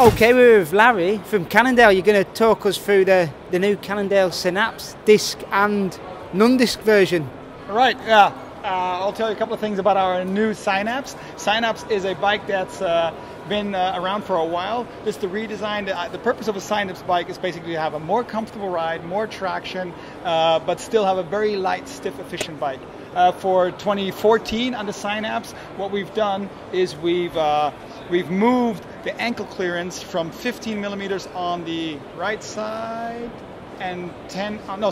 Okay, we're with Larry from Cannondale. You're going to talk us through the new Cannondale Synapse disc and non-disc version. Right, yeah. I'll tell you a couple of things about our new Synapse. Synapse is a bike that's been around for a while. This is the redesign. The purpose of a Synapse bike is basically to have a more comfortable ride, more traction, but still have a very light, stiff, efficient bike. For 2014 on the Synapse, what we've done is we've moved the ankle clearance from 15 millimeters on the right side and 10 on the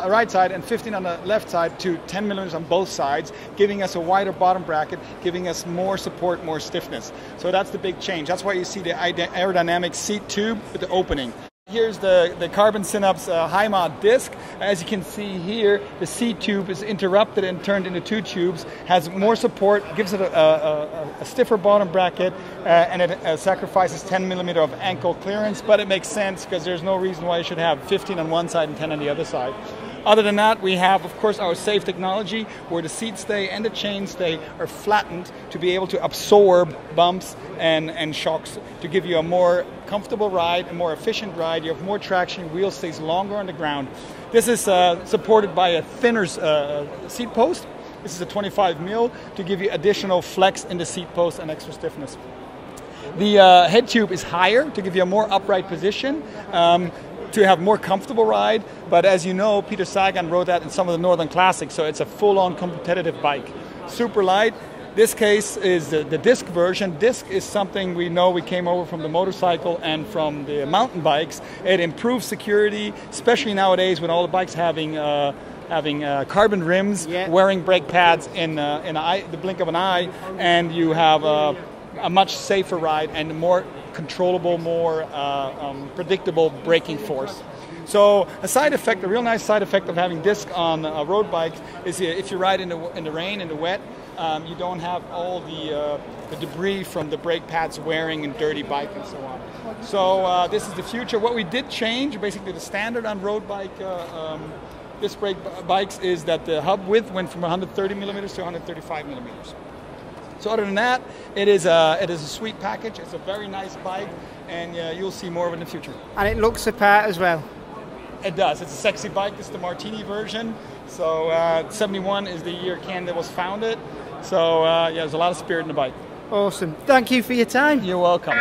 right side and 15 on the left side to 10 millimeters on both sides, giving us a wider bottom bracket, giving us more support, more stiffness. So that's the big change. That's why you see the aerodynamic seat tube with the opening. Here's the Carbon Synapse high mod disc. As you can see here, the seat tube is interrupted and turned into two tubes, has more support, gives it a stiffer bottom bracket, and it sacrifices 10 millimeter of ankle clearance, but it makes sense because there's no reason why you should have 15 on one side and 10 on the other side. Other than that, we have, of course, our safe technology where the seat stay and the chain stay are flattened to be able to absorb bumps and shocks to give you a more comfortable ride, a more efficient ride. You have more traction, your wheel stays longer on the ground. This is supported by a thinner seat post. This is a 25 mil to give you additional flex in the seat post and extra stiffness. The head tube is higher to give you a more upright position. To have more comfortable ride, but as you know, Peter Sagan rode that in some of the Northern Classics, so it's a full-on competitive bike. Super light. This case is the disc version. Disc is something we know we came over from the motorcycle and from the mountain bikes. It improves security, especially nowadays when all the bikes having carbon rims, wearing brake pads in the blink of an eye, and you have a much safer ride and a more controllable, more predictable braking force. So a side effect, a real nice side effect of having disc on a road bike is if you ride in the rain, in the wet, you don't have all the debris from the brake pads wearing and dirty bike and so on. So this is the future. What we did change, basically the standard on road bike disc brake bikes is that the hub width went from 130 millimeters to 135 millimeters. So other than that, it is a sweet package. It's a very nice bike, and you'll see more of it in the future. And it looks the part as well. It does. It's a sexy bike. This is the Martini version. So 71 is the year Cannondale was founded. So yeah, there's a lot of spirit in the bike. Awesome. Thank you for your time. You're welcome.